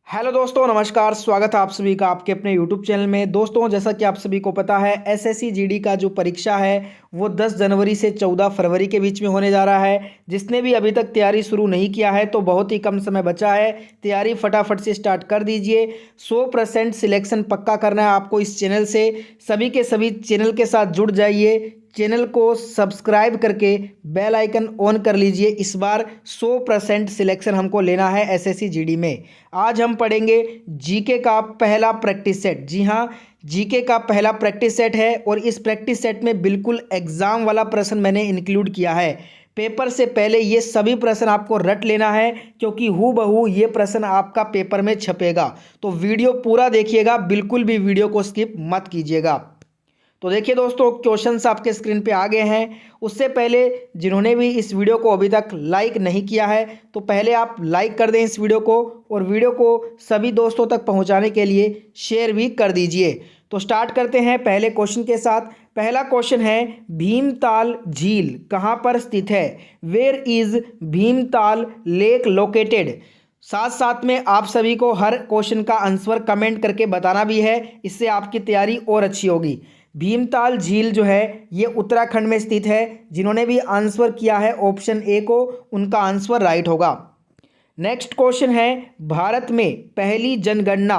Hello दोस्तों, नमस्कार। स्वागत है आप सभी का आपके अपने यूट्यूब चैनल में। दोस्तों, जैसा कि आप सभी को पता है, एसएससी जीडी का जो परीक्षा है वो 10 जनवरी से 14 फरवरी के बीच में होने जा रहा है। जिसने भी अभी तक तैयारी शुरू नहीं किया है तो बहुत ही कम समय बचा है, तैयारी फटाफट से स्टार्ट कर दीजिए। 100% सिलेक्शन पक्का करना है आपको इस चैनल से। सभी के सभी चैनल के साथ जुड़ जाइए, चैनल को सब्सक्राइब करके बेल आइकन ऑन कर लीजिए। इस बार 100% सिलेक्शन हमको लेना है एसएससी जीडी में। आज हम पढ़ेंगे जीके का पहला प्रैक्टिस सेट। जी हाँ, जीके का पहला प्रैक्टिस सेट है और इस प्रैक्टिस सेट में बिल्कुल एग्जाम वाला प्रश्न मैंने इंक्लूड किया है। पेपर से पहले ये सभी प्रश्न आपको रट लेना है, क्योंकि हूबहू ये प्रश्न आपका पेपर में छपेगा। तो वीडियो पूरा देखिएगा, बिल्कुल भी वीडियो को स्किप मत कीजिएगा। तो देखिए दोस्तों, क्वेश्चंस आपके स्क्रीन पे आ गए हैं। उससे पहले जिन्होंने भी इस वीडियो को अभी तक लाइक नहीं किया है तो पहले आप लाइक कर दें इस वीडियो को, और वीडियो को सभी दोस्तों तक पहुंचाने के लिए शेयर भी कर दीजिए। तो स्टार्ट करते हैं पहले क्वेश्चन के साथ। पहला क्वेश्चन है, भीमताल झील कहाँ पर स्थित है? Where is Bhimtal lake located? साथ साथ में आप सभी को हर क्वेश्चन का आंसर कमेंट करके बताना भी है, इससे आपकी तैयारी और अच्छी होगी। भीमताल झील जो है ये उत्तराखंड में स्थित है। जिन्होंने भी आंसर किया है ऑप्शन ए को, उनका आंसर राइट होगा। नेक्स्ट क्वेश्चन है, भारत में पहली जनगणना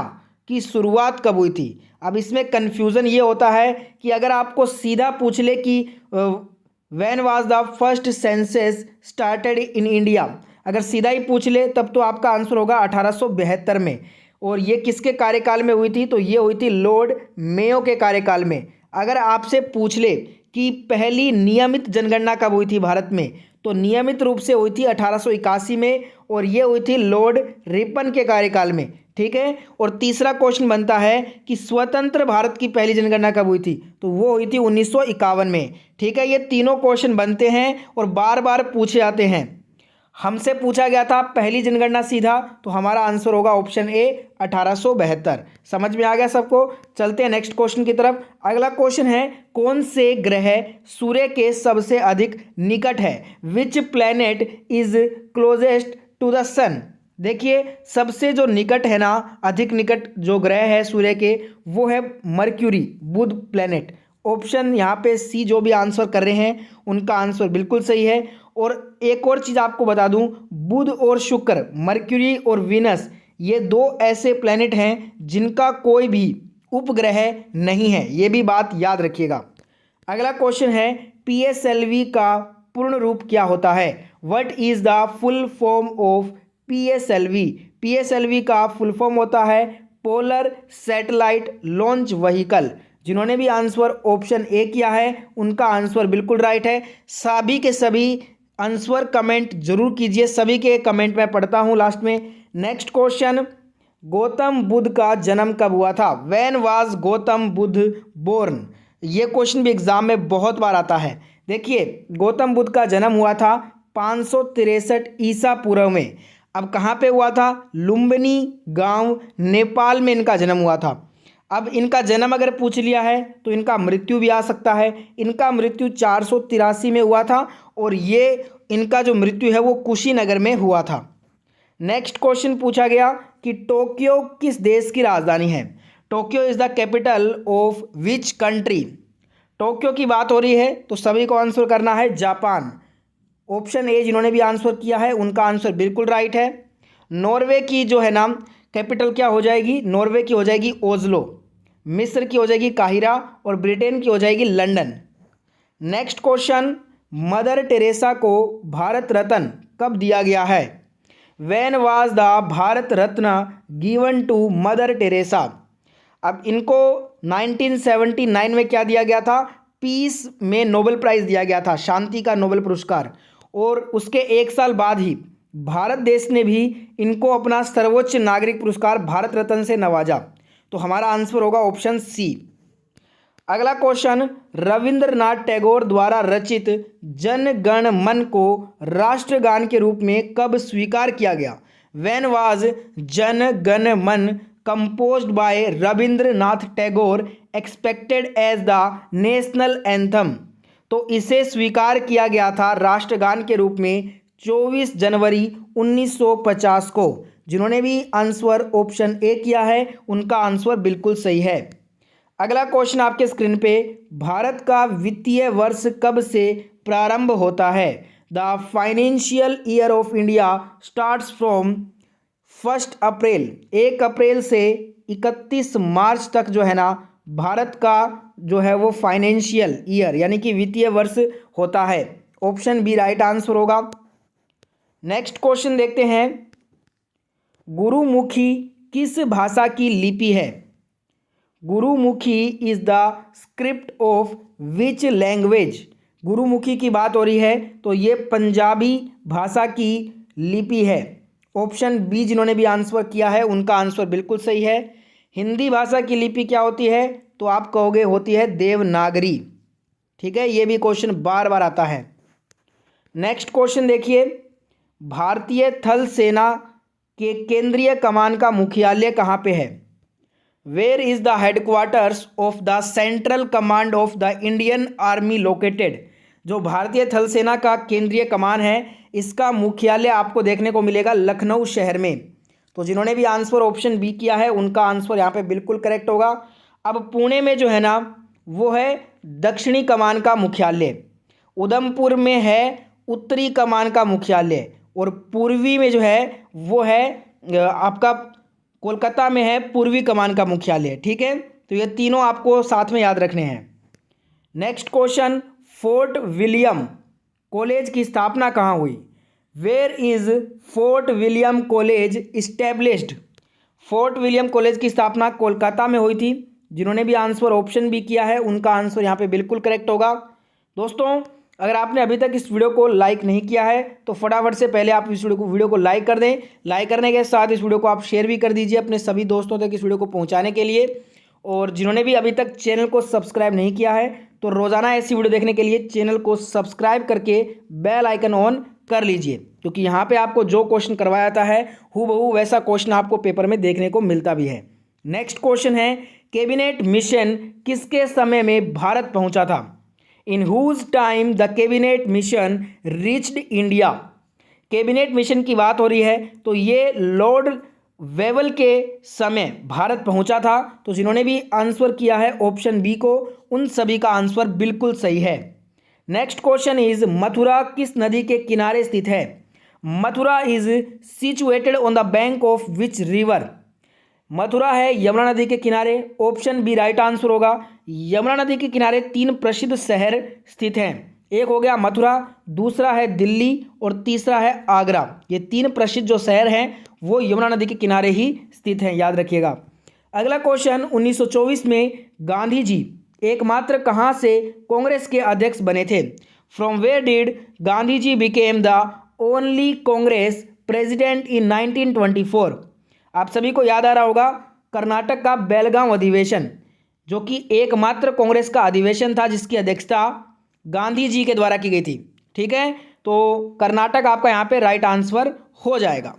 की शुरुआत कब हुई थी? अब इसमें कन्फ्यूज़न ये होता है कि अगर आपको सीधा पूछ ले कि when was the first census started in India, अगर सीधा ही पूछ ले तब तो आपका आंसर होगा 1872 में। और ये किसके कार्यकाल में हुई थी? तो ये हुई थी लॉर्ड मेयो के कार्यकाल में। अगर आपसे पूछ ले कि पहली नियमित जनगणना कब हुई थी भारत में, तो नियमित रूप से हुई थी 1881 में, और ये हुई थी लॉर्ड रिपन के कार्यकाल में। ठीक है। और तीसरा क्वेश्चन बनता है कि स्वतंत्र भारत की पहली जनगणना कब हुई थी? तो वो हुई थी 1951 में। ठीक है, ये तीनों क्वेश्चन बनते हैं और बार बार पूछे जाते हैं। हमसे पूछा गया था पहली जनगणना सीधा, तो हमारा आंसर होगा ऑप्शन ए 1872। समझ में आ गया सबको? चलते हैं नेक्स्ट क्वेश्चन की तरफ। अगला क्वेश्चन है, कौन से ग्रह सूर्य के सबसे अधिक निकट है? Which planet is closest to the sun? देखिए, सबसे जो निकट है ना, अधिक निकट जो ग्रह है सूर्य के, वो है मर्क्यूरी, बुध प्लैनेट। ऑप्शन यहाँ पे सी जो भी आंसर कर रहे हैं उनका आंसर बिल्कुल सही है। और एक और चीज़ आपको बता दूं, बुध और शुक्र, मर्क्यूरी और वीनस, ये दो ऐसे प्लैनेट हैं जिनका कोई भी उपग्रह नहीं है। ये भी बात याद रखिएगा। अगला क्वेश्चन है, पीएसएलवी का पूर्ण रूप क्या होता है? What is the full form of PSLV? PSLV का फुल फॉर्म होता है पोलर सैटेलाइट लॉन्च व्हीकल। जिन्होंने भी आंसर ऑप्शन ए किया है उनका आंसर बिल्कुल राइट है। सभी के सभी आंसर कमेंट जरूर कीजिए, सभी के कमेंट मैं पढ़ता हूं लास्ट में। नेक्स्ट क्वेश्चन, गौतम बुद्ध का जन्म कब हुआ था? When was Gautam Buddha born? ये क्वेश्चन भी एग्जाम में बहुत बार आता है। देखिए, गौतम बुद्ध का जन्म हुआ था 563 ईसा पूर्व में। अब कहाँ पे हुआ था? लुम्बिनी गांव, नेपाल में इनका जन्म हुआ था। अब इनका जन्म अगर पूछ लिया है तो इनका मृत्यु भी आ सकता है। इनका मृत्यु 483 में हुआ था, और ये इनका जो मृत्यु है वो कुशीनगर में हुआ था। नेक्स्ट क्वेश्चन पूछा गया कि टोक्यो किस देश की राजधानी है? Tokyo is the capital of which country? Tokyo की बात हो रही है तो सभी को आंसर करना है जापान। ऑप्शन ए जिन्होंने भी आंसर किया है उनका आंसर बिल्कुल राइट है। नॉर्वे की जो है नाम कैपिटल क्या हो जाएगी? नॉर्वे की हो जाएगी ओस्लो। मिस्र की हो जाएगी काहिरा, और ब्रिटेन की हो जाएगी London. Next question, Mother Teresa को भारत रत्न कब दिया गया है? When was the Bharat Ratna given to Mother Teresa? अब इनको 1979 में क्या दिया गया था? पीस में नोबेल प्राइज़ दिया गया था, शांति का नोबेल पुरस्कार। और उसके एक साल बाद ही भारत देश ने भी इनको अपना सर्वोच्च नागरिक पुरस्कार भारत रत्न से नवाजा। तो हमारा आंसर होगा ऑप्शन सी। अगला क्वेश्चन, रविंद्रनाथ टैगोर द्वारा रचित जन गण मन को राष्ट्रगान के रूप में कब स्वीकार किया गया? When was Jana Gana Mana composed by Rabindranath Tagore expected as the national anthem? तो इसे स्वीकार किया गया था राष्ट्रगान के रूप में 24 जनवरी 1950 को, जिन्होंने भी आंसर ऑप्शन ए किया है उनका आंसर बिल्कुल सही है। अगला क्वेश्चन आपके स्क्रीन पे, भारत का वित्तीय वर्ष कब से प्रारंभ होता है? The financial year of India starts from 1 अप्रैल, 1 अप्रैल से 31 मार्च तक जो है ना भारत का जो है वो फाइनेंशियल ईयर यानी कि वित्तीय वर्ष होता है। ऑप्शन बी राइट आंसर होगा। नेक्स्ट क्वेश्चन देखते हैं, गुरुमुखी किस भाषा की लिपि है? Gurmukhi is the script of which language? Gurmukhi की बात हो रही है तो ये पंजाबी भाषा की लिपि है। ऑप्शन बी जिन्होंने भी आंसर किया है उनका आंसर बिल्कुल सही है। हिंदी भाषा की लिपि क्या होती है? तो आप कहोगे होती है देवनागरी। ठीक है, ये भी क्वेश्चन बार बार आता है। नेक्स्ट क्वेश्चन देखिए, भारतीय थल सेना के केंद्रीय कमान का मुख्यालय कहाँ पे है? Where is the headquarters of the central command of the Indian army located? जो भारतीय थल सेना का केंद्रीय कमान है इसका मुख्यालय आपको देखने को मिलेगा लखनऊ शहर में। तो जिन्होंने भी आंसर ऑप्शन बी किया है उनका आंसर यहाँ पे बिल्कुल करेक्ट होगा। अब पुणे में जो है ना वो है दक्षिणी कमान का मुख्यालय, उधमपुर में है उत्तरी कमान का मुख्यालय और पूर्वी में जो है वो है आपका कोलकाता में है पूर्वी कमान का मुख्यालय। ठीक है, तो ये तीनों आपको साथ में याद रखने हैं। Next question, Fort William college की स्थापना कहाँ हुई? Where is Fort William college established? Fort William college की स्थापना कोलकाता में हुई थी। जिन्होंने भी आंसर ऑप्शन बी किया है उनका आंसर यहाँ पे बिल्कुल करेक्ट होगा। दोस्तों, अगर आपने अभी तक इस वीडियो को लाइक नहीं किया है तो फटाफट से पहले आप इस वीडियो को लाइक कर दें। लाइक करने के साथ इस वीडियो को आप शेयर भी कर दीजिए अपने सभी दोस्तों तक इस वीडियो को पहुंचाने के लिए। और जिन्होंने भी अभी तक चैनल को सब्सक्राइब नहीं किया है तो रोज़ाना ऐसी वीडियो देखने के लिए चैनल को सब्सक्राइब करके बेल आइकन ऑन कर लीजिए, क्योंकि यहाँ पे आपको जो क्वेश्चन करवाया जाता है हूबहू वैसा क्वेश्चन आपको पेपर में देखने को मिलता भी है। नेक्स्ट क्वेश्चन है, कैबिनेट मिशन किसके समय में भारत पहुंचा था? In whose time the cabinet mission reached India? Cabinet mission की बात हो रही है तो ये लॉर्ड वेवल के समय भारत पहुंचा था। तो जिन्होंने भी आंसर किया है ऑप्शन बी को उन सभी का आंसर बिल्कुल सही है। नेक्स्ट क्वेश्चन इज, मथुरा किस नदी के किनारे स्थित है? Mathura is situated on the bank of which river? Mathura है यमुना नदी के किनारे। ऑप्शन बी राइट आंसर होगा। यमुना नदी के किनारे 3 प्रसिद्ध शहर स्थित हैं। एक हो गया मथुरा, दूसरा है दिल्ली और तीसरा है आगरा। ये 3 प्रसिद्ध जो शहर हैं वो यमुना नदी के किनारे ही स्थित हैं, याद रखिएगा। अगला क्वेश्चन, 1924 में गांधी जी एकमात्र कहाँ से कांग्रेस के अध्यक्ष बने थे? From where did Gandhi ji became the only Congress president in 1924? आप सभी को याद आ रहा होगा कर्नाटक का बेलगांव अधिवेशन, जो कि एकमात्र कांग्रेस का अधिवेशन था जिसकी अध्यक्षता गांधी जी के द्वारा की गई थी। ठीक है, तो कर्नाटक आपका यहाँ पे राइट आंसर हो जाएगा।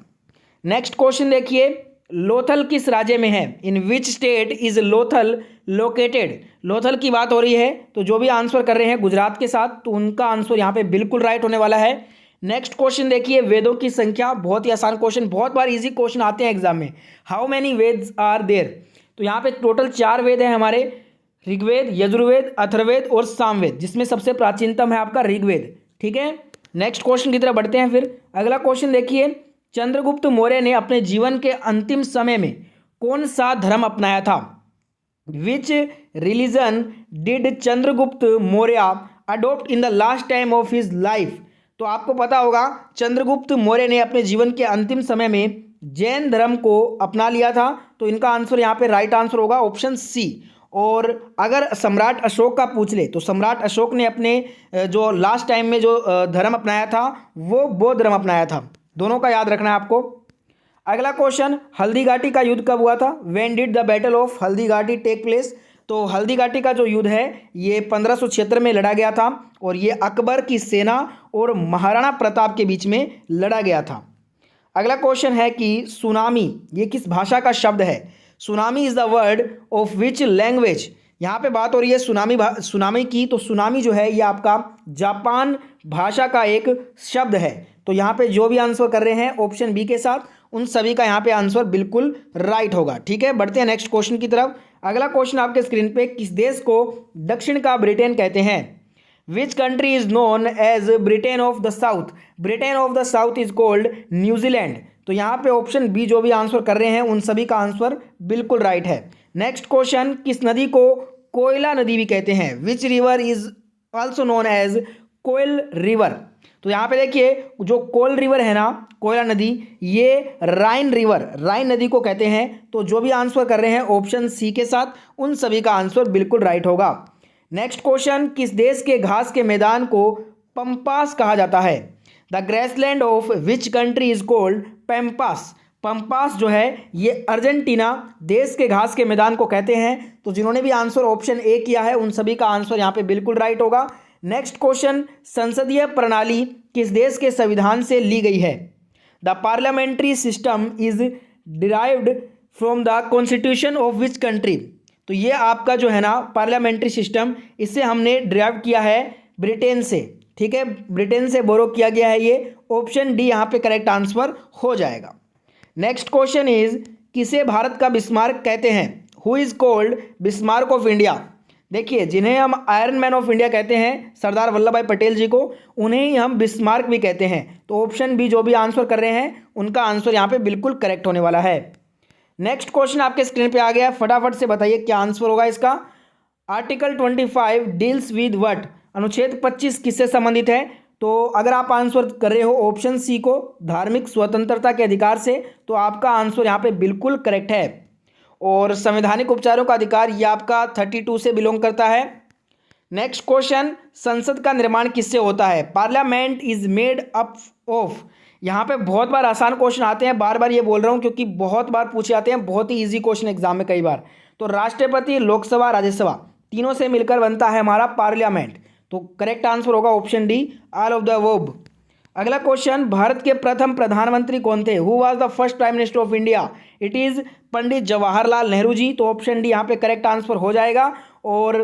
नेक्स्ट क्वेश्चन देखिए, लोथल किस राज्य में है? In which state is Lothal located? Lothal की बात हो रही है तो जो भी आंसर कर रहे हैं गुजरात के साथ, तो उनका आंसर यहाँ पे बिल्कुल राइट होने वाला है। नेक्स्ट क्वेश्चन देखिए, वेदों की संख्या, बहुत ही आसान क्वेश्चन, बहुत बार इजी क्वेश्चन आते हैं एग्जाम में। How many Vedas are there? तो यहाँ पे टोटल 4 वेद हैं हमारे, ऋग्वेद, यजुर्वेद, अथर्ववेद और सामवेद, जिसमें सबसे प्राचीनतम है आपका ऋग्वेद। ठीक है, नेक्स्ट क्वेश्चन की तरफ बढ़ते हैं। फिर अगला क्वेश्चन देखिए, चंद्रगुप्त मौर्य ने अपने जीवन के अंतिम समय में कौन सा धर्म अपनाया था? विच religion did Chandragupta Maurya adopt in the last time of his life? तो आपको पता होगा चंद्रगुप्त मौर्य ने अपने जीवन के अंतिम समय में जैन धर्म को अपना लिया था। तो इनका आंसर यहाँ पे राइट आंसर होगा ऑप्शन सी। और अगर सम्राट अशोक का पूछ ले तो सम्राट अशोक ने अपने जो लास्ट टाइम में जो धर्म अपनाया था वो बौद्ध धर्म अपनाया था। दोनों का याद रखना है आपको। अगला क्वेश्चन, हल्दी घाटी का युद्ध कब हुआ था? When did the battle of Haldi Ghati take place? तो हल्दी घाटी का जो युद्ध है ये 1576 में लड़ा गया था और ये अकबर की सेना और महाराणा प्रताप के बीच में लड़ा गया था। अगला क्वेश्चन है कि सुनामी ये किस भाषा का शब्द है? Tsunami is the word of which language? यहाँ पे बात हो रही है सुनामी की, तो सुनामी जो है ये आपका जापान भाषा का एक शब्द है। तो यहाँ पे जो भी आंसर कर रहे हैं ऑप्शन बी के साथ उन सभी का यहाँ पे आंसर बिल्कुल राइट होगा। ठीक है, बढ़ते हैं नेक्स्ट क्वेश्चन की तरफ। अगला क्वेश्चन आपके स्क्रीन पे, किस देश को दक्षिण का ब्रिटेन कहते हैं? Which country is known as Britain of the south? Britain of the south is called New Zealand. तो यहाँ पे ऑप्शन बी जो भी आंसर कर रहे हैं उन सभी का आंसर बिल्कुल राइट है। नेक्स्ट क्वेश्चन, किस नदी को कोयला नदी भी कहते हैं? Which river is also known as Koel river? तो यहाँ पे देखिए, जो कोयल रिवर है ना, कोयला नदी, ये राइन नदी को कहते हैं। तो जो भी आंसर कर रहे हैं ऑप्शन सी के साथ, उन सभी का आंसर बिल्कुल राइट होगा। नेक्स्ट क्वेश्चन, किस देश के घास के मैदान को पंपास कहा जाता है? The grassland of which country is called Pampas? Pampas जो है ये अर्जेंटीना देश के घास के मैदान को कहते हैं। तो जिन्होंने भी आंसर ऑप्शन ए किया है उन सभी का आंसर यहाँ पे बिल्कुल राइट होगा। नेक्स्ट क्वेश्चन, संसदीय प्रणाली किस देश के संविधान से ली गई है? The parliamentary system is derived from the constitution of which country? तो ये आपका जो है ना पार्लियामेंट्री सिस्टम, इसे हमने डिराइव किया है ब्रिटेन से। ठीक है, ब्रिटेन से बोरो किया गया है ये। ऑप्शन डी यहाँ पे करेक्ट आंसर हो जाएगा। नेक्स्ट क्वेश्चन इज, किसे भारत का बिस्मार्क कहते हैं? Who is cold Bismarck of India? देखिए, जिन्हें हम आयरन मैन ऑफ इंडिया कहते हैं, सरदार वल्लभ भाई पटेल जी को, उन्हें ही हम बिस्मार्क भी कहते हैं। तो ऑप्शन बी जो भी आंसर कर रहे हैं उनका आंसर यहाँ पे बिल्कुल करेक्ट होने वाला है। नेक्स्ट क्वेश्चन आपके स्क्रीन पे आ गया, फटाफट से बताइए क्या आंसर होगा इसका। Article 25 deals with what? अनुच्छेद 25 किससे संबंधित है? तो अगर आप आंसर कर रहे हो ऑप्शन सी को, धार्मिक स्वतंत्रता के अधिकार से, तो आपका आंसर यहाँ पे बिल्कुल करेक्ट है। और संवैधानिक उपचारों का अधिकार ये आपका 32 से बिलोंग करता है। नेक्स्ट क्वेश्चन, संसद का निर्माण किससे होता है? Parliament is made up of? यहाँ पे बहुत बार आसान क्वेश्चन आते हैं, बार बार ये बोल रहा हूँ क्योंकि बहुत बार पूछे जाते हैं, बहुत ही इजी क्वेश्चन एग्जाम में कई बार। तो राष्ट्रपति, लोकसभा, राज्यसभा, तीनों से मिलकर बनता है हमारा पार्लियामेंट। तो करेक्ट आंसर होगा option D, all of the above. अगला क्वेश्चन, भारत के प्रथम प्रधानमंत्री कौन थे? Who was the first prime minister of India? It is Pandit Jawaharlal Nehru ji. तो ऑप्शन डी यहाँ पे करेक्ट आंसर हो जाएगा। और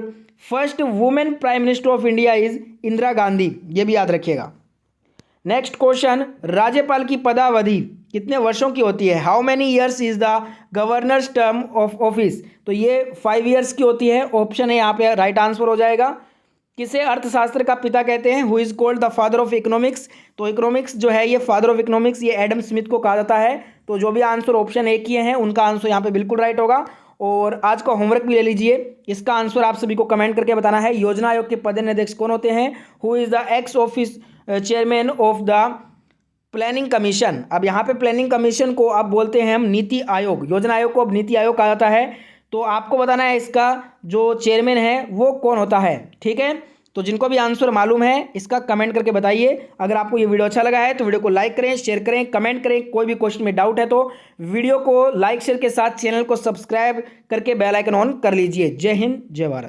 first women prime minister of India is Indira Gandhi, ये भी याद रखिएगा। नेक्स्ट क्वेश्चन, राज्यपाल की पदावधि कितने वर्षों की होती है? How many years is the governors term of office? तो ये 5 ईयर्स की होती है। ऑप्शन है यहाँ पे राइट आंसर हो जाएगा। किसे अर्थशास्त्र का पिता कहते हैं? Who is called the father of economics? तो इकोनॉमिक्स जो है ये फादर ऑफ इकोनॉमिक्स ये एडम स्मिथ को कहा जाता है। तो जो भी आंसर ऑप्शन ए किए हैं उनका आंसर यहाँ पे बिल्कुल राइट होगा। और आज का होमवर्क भी ले लीजिए, इसका आंसर आप सभी को कमेंट करके बताना है। योजना आयोग के पदाध्यक्ष कौन होते हैं? Who is the x office chairman of the planning commission? अब यहाँ पे प्लानिंग कमीशन को अब बोलते हैं हम नीति आयोग। योजना आयोग को अब नीति आयोग कहा जाता है। तो आपको बताना है इसका जो चेयरमैन है वो कौन होता है। ठीक है, तो जिनको भी आंसर मालूम है इसका कमेंट करके बताइए। अगर आपको ये वीडियो अच्छा लगा है तो वीडियो को लाइक करें, शेयर करें, कमेंट करें। कोई भी क्वेश्चन में डाउट है तो वीडियो को लाइक शेयर के साथ चैनल को सब्सक्राइब करके बेल आइकन ऑन कर लीजिए। जय हिंद, जय भारत।